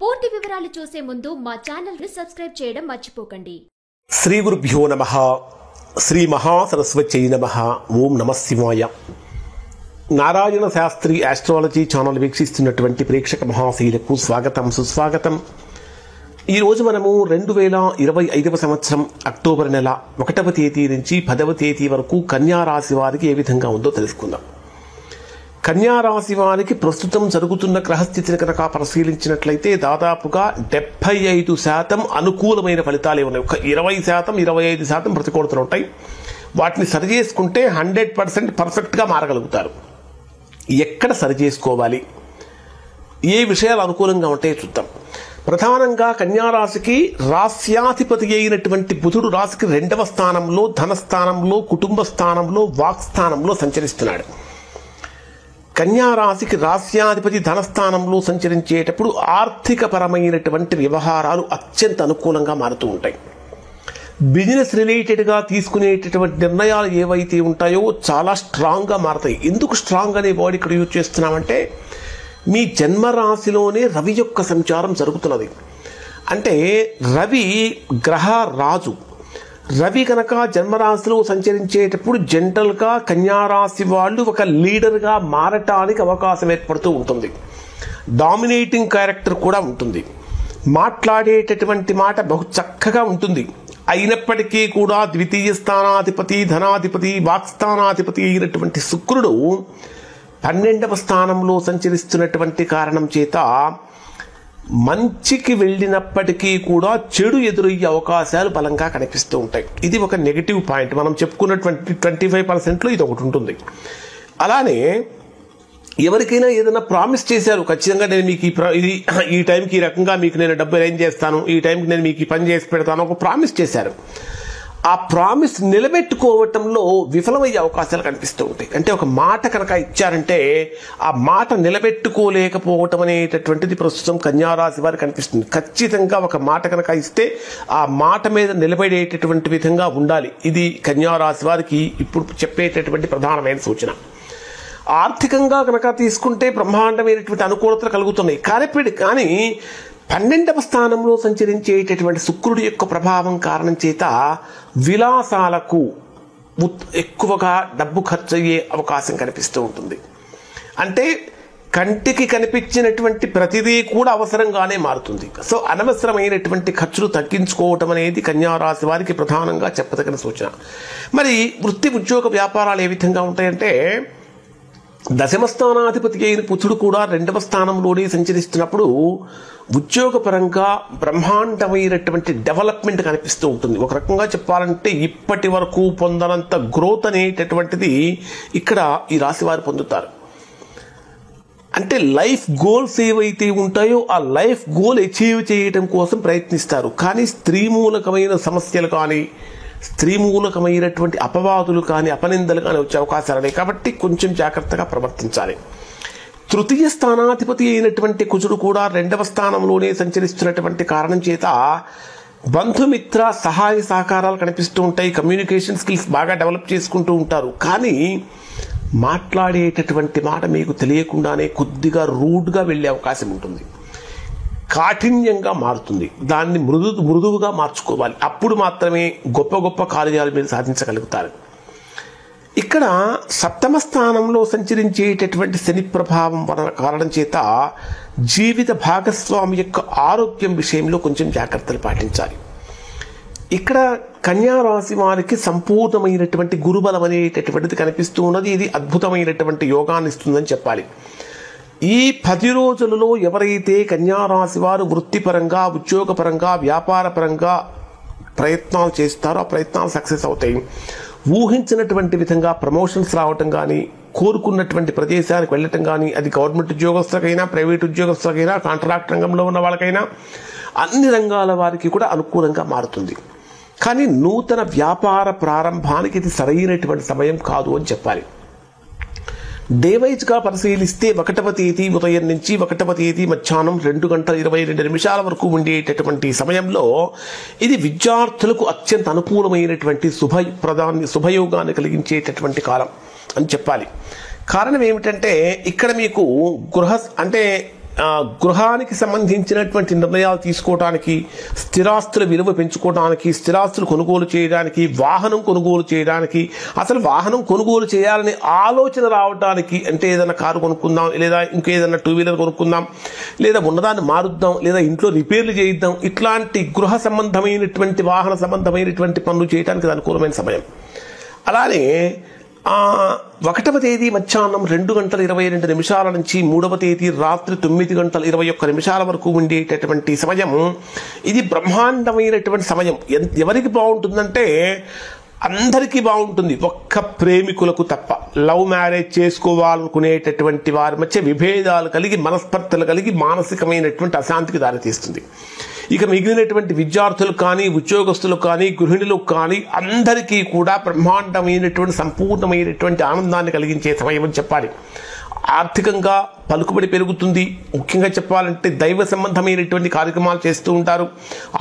పూర్తి వివరాలు చూసే ముందు మా ఛానల్ ని సబ్స్క్రైబ్ చేయడం మర్చిపోకండి. శ్రీ గురుభ్యో నమః. శ్రీ మహాసరస్వత్యై నమః. ఓం నమః శివాయ. నారాయణ శాస్త్రి ఆస్ట్రాలజీ ఛానల్ వీక్షిస్తున్నటువంటి ప్రేక్షక మహాశీలకు స్వాగతం, సుస్వాగతం. ఈరోజు మనము 2025 సంవత్సరం అక్టోబర్ నెల 1వ తేదీ నుంచి 10వ తేదీ వరకు కన్యా రాశి వారికి ఏ విధంగా ఉందో తెలుసుకుందాం. కన్యా రాశి వారికి ప్రస్తుతం జరుగుతున్న గ్రహస్థితిని కనుక పరిశీలించినట్లయితే దాదాపుగా 75% అనుకూలమైన ఫలితాలే ఉన్నాయి. ఒక 20%, 25% ప్రతికూలతలు ఉంటాయి. వాటిని సరి చేసుకుంటే 100% పర్ఫెక్ట్గా మారగలుగుతారు. ఎక్కడ సరి చేసుకోవాలి, ఏ విషయాలు అనుకూలంగా ఉంటాయో చూద్దాం. ప్రధానంగా కన్యారాశికి రాస్యాధిపతి అయినటువంటి బుధుడు రాశికి 2వ స్థానంలో, ధనస్థానంలో, కుటుంబ స్థానంలో, వాక్ స్థానంలో సంచరిస్తున్నాడు. కన్యారాశికి రాస్యాధిపతి ధనస్థానంలో సంచరించేటప్పుడు ఆర్థిక పరమైనటువంటి వ్యవహారాలు అత్యంత అనుకూలంగా మారుతూ ఉంటాయి. బిజినెస్ రిలేటెడ్గా తీసుకునేటటువంటి నిర్ణయాలు ఏవైతే ఉంటాయో చాలా స్ట్రాంగ్గా మారుతాయి. ఎందుకు స్ట్రాంగ్ అనే వర్డ్ ఇక్కడ యూజ్ చేస్తున్నామంటే, మీ జన్మరాశిలోనే రవి యొక్క సంచారం జరుగుతున్నది. అంటే రవి గ్రహ రాజు. రవి కనుక జన్మరాశిలో సంచరించేటప్పుడు జనరల్గా కన్యారాశి వాళ్ళు ఒక లీడర్గా మారటానికి అవకాశం ఏర్పడుతూ ఉంటుంది. డామినేటింగ్ క్యారెక్టర్ కూడా ఉంటుంది. మాట్లాడేటటువంటి మాట బహు చక్కగా ఉంటుంది. అయినప్పటికీ కూడా ద్వితీయ స్థానాధిపతి, ధనాధిపతి, వాక్స్థానాధిపతి అయినటువంటి శుక్రుడు 12వ స్థానంలో సంచరిస్తున్నటువంటి కారణం చేత మంచికి వెళ్ళినప్పటికీ కూడా చెడు ఎదురయ్యే అవకాశాలు బలంగా కనిపిస్తూ ఉంటాయి. ఇది ఒక నెగిటివ్ పాయింట్. మనం చెప్పుకున్నటువంటి 25%లో ఇది ఒకటి ఉంటుంది. అలానే ఎవరికైనా ఏదైనా ప్రామిస్ చేశారు, ఖచ్చితంగా నేను మీకు ఈ టైంకి ఈ రకంగా మీకు నేను డబ్బు అరేంజ్ చేస్తాను, ఈ టైంకి నేను మీకు ఈ పని చేసి పెడతాను, ఒక ప్రామిస్ చేశారు. ఆ ప్రామిస్ నిలబెట్టుకోవటంలో విఫలమయ్యే అవకాశాలు కనిపిస్తూ ఉంటాయి. అంటే ఒక మాట కనుక ఇచ్చారంటే ఆ మాట నిలబెట్టుకోలేకపోవటం అనేటటువంటిది ప్రస్తుతం కన్యారాశి వారికి కనిపిస్తుంది. ఖచ్చితంగా ఒక మాట కనుక ఇస్తే ఆ మాట మీద నిలబడేటటువంటి విధంగా ఉండాలి. ఇది కన్యారాశి వారికి ఇప్పుడు చెప్పేటటువంటి ప్రధానమైన సూచన. ఆర్థికంగా కనుక తీసుకుంటే బ్రహ్మాండమైనటువంటి అనుకూలతలు కలుగుతున్నాయి. కానీ 12వ స్థానంలో సంచరించేటటువంటి శుక్రుడి యొక్క ప్రభావం కారణం చేత విలాసాలకు ఎక్కువగా డబ్బు ఖర్చు అయ్యే అవకాశం కనిపిస్తూ ఉంటుంది. అంటే కంటికి కనిపించినటువంటి ప్రతిదీ కూడా అవసరంగానే మారుతుంది. సో అనవసరమైనటువంటి ఖర్చులు తగ్గించుకోవటం అనేది కన్యారాశి వారికి ప్రధానంగా చెప్పదగిన సూచన. మరి వృత్తి, ఉద్యోగ, వ్యాపారాలు ఏ విధంగా ఉంటాయంటే, దశమ స్థానాధిపతి అయిన బుధుడు కూడా 2వ స్థానంలోనే సంచరిస్తున్నప్పుడు ఉద్యోగపరంగా బ్రహ్మాండమైనటువంటి డెవలప్మెంట్ కనిపిస్తూ ఉంటుంది. ఒక రకంగా చెప్పాలంటే ఇప్పటి వరకు పొందనంత గ్రోత్ అనేటటువంటిది ఇక్కడ ఈ రాశి వారు పొందుతారు. అంటే లైఫ్ గోల్స్ ఏవైతే ఉంటాయో ఆ లైఫ్ గోల్ అచీవ్ చేయడం కోసం ప్రయత్నిస్తారు. కానీ స్త్రీ మూలకమైన సమస్యలు కానీ, స్త్రీ మూలకమైనటువంటి అపవాదులు కానీ, అపనిందలు కానీ వచ్చే అవకాశాలు ఉన్నాయి. కాబట్టి కొంచెం జాగ్రత్తగా ప్రవర్తించాలి. తృతీయ స్థానాధిపతి అయినటువంటి కుజుడు కూడా 2వ స్థానంలోనే సంచరిస్తున్నటువంటి కారణం చేత బంధుమిత్ర సహాయ సహకారాలు కనిపిస్తూ ఉంటాయి. కమ్యూనికేషన్ స్కిల్స్ బాగా డెవలప్ చేసుకుంటూ ఉంటారు. కానీ మాట్లాడేటటువంటి మాట మీకు తెలియకుండానే కొద్దిగా రూడ్గా వెళ్ళే అవకాశం ఉంటుంది. కాఠిన్యంగా మారుతుంది. దాన్ని మృదువుగా మార్చుకోవాలి. అప్పుడు మాత్రమే గొప్ప గొప్ప కార్యాలు మీరు సాధించగలుగుతారు. ఇక్కడ 7వ స్థానంలో సంచరించేటటువంటి శని ప్రభావం కారణం చేత జీవిత భాగస్వామి యొక్క ఆరోగ్యం విషయంలో కొంచెం జాగ్రత్తలు పాటించాలి. ఇక్కడ కన్యా రాశి వారికి సంపూర్ణమైనటువంటి గురుబలం అనేటటువంటిది కనిపిస్తూ ఉన్నది. ఇది అద్భుతమైనటువంటి యోగాన్ని ఇస్తుందని చెప్పాలి. ఈ 10 రోజులలో ఎవరైతే కన్యారాశి వారు వృత్తిపరంగా, ఉద్యోగపరంగా, వ్యాపారపరంగా ప్రయత్నాలు చేస్తారో ఆ ప్రయత్నాలు సక్సెస్ అవుతాయి. ఊహించినటువంటి విధంగా ప్రమోషన్స్ రావటం కానీ, కోరుకున్నటువంటి ప్రదేశానికి వెళ్ళటం కానీ, అది గవర్నమెంట్ ఉద్యోగస్తులకైనా, ప్రైవేట్ ఉద్యోగస్తులకైనా, కాంట్రాక్ట్ రంగంలో ఉన్న వాళ్ళకైనా, అన్ని రంగాల వారికి కూడా అనుకూలంగా మారుతుంది. కానీ నూతన వ్యాపార ప్రారంభానికి ఇది సరైనటువంటి సమయం కాదు అని చెప్పాలి. డేవైజ్గా పరిశీలిస్తే 1వ తేదీ ఉదయం నుంచి 1వ తేదీ మధ్యాహ్నం 2:22 వరకు ఉండేటటువంటి సమయంలో ఇది విద్యార్థులకు అత్యంత అనుకూలమైనటువంటి శుభయోగాన్ని కలిగించేటటువంటి కాలం అని చెప్పాలి. కారణం ఏమిటంటే ఇక్కడ మీకు అంటే గృహానికి సంబంధించినటువంటి నిర్ణయాలు తీసుకోవడానికి, స్థిరాస్తుల విలువ పెంచుకోవడానికి, స్థిరాస్తులు కొనుగోలు చేయడానికి, వాహనం కొనుగోలు చేయడానికి, అసలు వాహనం కొనుగోలు చేయాలని ఆలోచన రావడానికి, అంటే ఏదైనా కారు కొనుక్కుందాం, లేదా ఇంకేదైనా టూ వీలర్ కొనుక్కుందాం, లేదా ఉన్నదాన్ని మారుద్దాం, లేదా ఇంట్లో రిపేర్లు చేయిద్దాం, ఇట్లాంటి గృహ సంబంధమైనటువంటి వాహన సంబంధమైనటువంటి పనులు చేయడానికి అది అనుకూలమైన సమయం. అలానే 1వ తేదీ మధ్యాహ్నం 2:22 నుంచి 3వ తేదీ రాత్రి 9:21 వరకు ఉండేటటువంటి సమయం ఇది బ్రహ్మాండమైనటువంటి సమయం. ఎవరికి బాగుంటుందంటే అందరికీ బాగుంటుంది, ఒక్క ప్రేమికులకు తప్ప. లవ్ మ్యారేజ్ చేసుకోవాలనుకునేటటువంటి వారి మధ్య విభేదాలు కలిగి, మనస్పర్ధలు కలిగి మానసికమైనటువంటి అశాంతికి దారితీస్తుంది. ఇక మిగిలినటువంటి విద్యార్థులు కానీ, ఉద్యోగస్తులు కానీ, గృహిణులకు కానీ అందరికీ కూడా బ్రహ్మాండమైనటువంటి సంపూర్ణమైనటువంటి ఆనందాన్ని కలిగించే సమయం అని చెప్పాలి. ఆర్థికంగా పలుకుబడి పెరుగుతుంది. ముఖ్యంగా చెప్పాలంటే దైవ సంబంధమైనటువంటి కార్యక్రమాలు చేస్తూ ఉంటారు,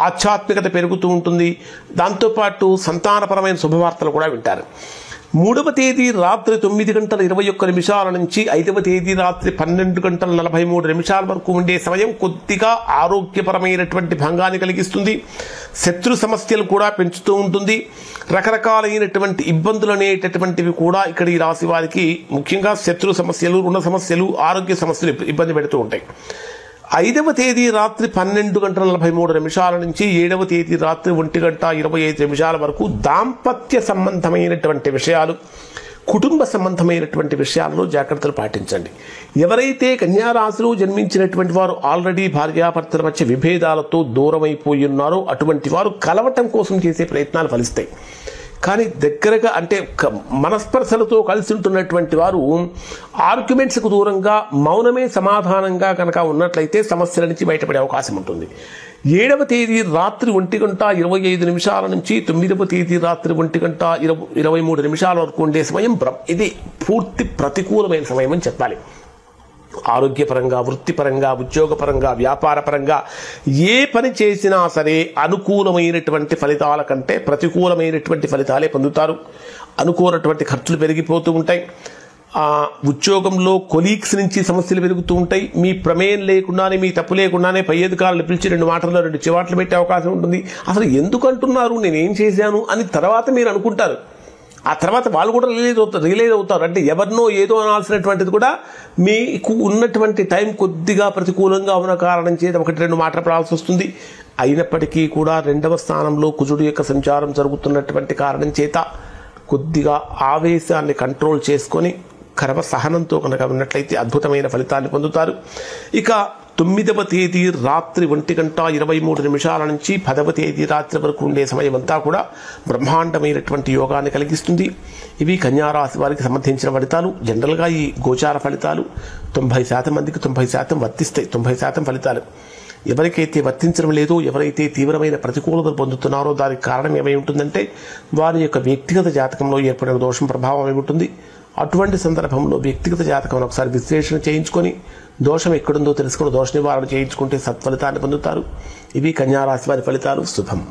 ఆధ్యాత్మికత పెరుగుతూ ఉంటుంది. దాంతోపాటు సంతానపరమైన శుభవార్తలు కూడా వింటారు. 3వ తేదీ రాత్రి 9:21 నుంచి 5వ తేదీ రాత్రి 12:43 వరకు ఉండే సమయం కొద్దిగా ఆరోగ్యపరమైనటువంటి భంగాన్ని కలిగిస్తుంది. శత్రు సమస్యలు కూడా పెంచుతూ ఉంటుంది. రకరకాలైనటువంటి ఇబ్బందులు అనేటటువంటివి కూడా ఇక్కడ ఈ రాశి వారికి ముఖ్యంగా శత్రు సమస్యలు, రుణ సమస్యలు, ఆరోగ్య సమస్యలు ఇబ్బంది పెడుతూ ఉంటాయి. 5వ తేదీ రాత్రి 12:43 నుంచి 7వ తేదీ రాత్రి 1:25 వరకు దాంపత్య సంబంధమైనటువంటి విషయాలు, కుటుంబ సంబంధమైనటువంటి విషయాల్లో జాగ్రత్తలు పాటించండి. ఎవరైతే కన్యారాశిలో జన్మించినటువంటి వారు ఆల్రెడీ భార్యాభర్తల మధ్య విభేదాలతో దూరమైపోయి ఉన్నారో అటువంటి వారు కలవటం కోసం చేసే ప్రయత్నాలు ఫలిస్తాయి. కానీ దగ్గరగా అంటే మనస్పర్శలతో కలిసి ఉంటున్నటువంటి వారు ఆర్గ్యుమెంట్స్కు దూరంగా మౌనమే సమాధానంగా కనుక ఉన్నట్లయితే సమస్యల నుంచి బయటపడే అవకాశం ఉంటుంది. 7వ తేదీ రాత్రి 1:25 నుంచి 9వ తేదీ రాత్రి 1:23 వరకు ఉండే సమయం ఇది పూర్తి ప్రతికూలమైన సమయం అని చెప్పాలి. ఆరోగ్యపరంగా, వృత్తిపరంగా, ఉద్యోగపరంగా, వ్యాపారపరంగా ఏ పని చేసినా సరే అనుకూలమైనటువంటి ఫలితాల కంటే ప్రతికూలమైనటువంటి ఫలితాలే పొందుతారు. అనుకోనటువంటి ఖర్చులు పెరిగిపోతూ ఉంటాయి. ఉద్యోగంలో కొలీగ్స్ నుంచి సమస్యలు పెరుగుతూ ఉంటాయి. మీ ప్రమేయం లేకుండానే, మీ తప్పు లేకుండానే పై అధికారులు పిలిచి 2 మాటల్లో 2 చివాట్లు పెట్టే అవకాశం ఉంటుంది. అసలు ఎందుకు అంటున్నారు, నేనేం చేశాను అని తర్వాత మీరు అనుకుంటారు. ఆ తర్వాత వాళ్ళు కూడా రియలైజ్ అవుతారు. అంటే ఎవరినో ఏదో అనాల్సినటువంటిది కూడా మీకు ఉన్నటువంటి టైం కొద్దిగా ప్రతికూలంగా ఉన్న కారణం చేత 1-2 మాటలు పడాల్సి వస్తుంది. అయినప్పటికీ కూడా 2వ స్థానంలో కుజుడు యొక్క సంచారం జరుగుతున్నటువంటి కారణం చేత కొద్దిగా ఆవేశాన్ని కంట్రోల్ చేసుకొని కర్మ సహనంతో కనుక ఉన్నట్లయితే అద్భుతమైన ఫలితాన్ని పొందుతారు. ఇక 9వ తేదీ రాత్రి 1:23 నుంచి 10వ తేదీ రాత్రి వరకు ఉండే సమయం అంతా కూడా బ్రహ్మాండమైనటువంటి యోగాన్ని కలిగిస్తుంది. ఇవి కన్యారాశి వారికి సంబంధించిన ఫలితాలు. జనరల్గా ఈ గోచార ఫలితాలు 90% మందికి 90% వర్తిస్తాయి. 90% ఫలితాలు ఎవరికైతే వర్తించడం లేదో, ఎవరైతే తీవ్రమైన ప్రతికూలతలు పొందుతున్నారో దానికి కారణం ఏమై ఉంటుందంటే వారి యొక్క వ్యక్తిగత జాతకంలో ఏర్పడిన దోషం ప్రభావం ఏముంటుంది. అటువంటి సందర్భంలో వ్యక్తిగత జాతకం ఒకసారి విశ్లేషణ చేయించుకొని దోషం ఎక్కడుందో తెలుసుకుని దోష నివారణ చేయించుకుంటే సత్ఫలితాన్ని పొందుతారు. ఇవి కన్యారాశి వారి ఫలితాలు. శుభం.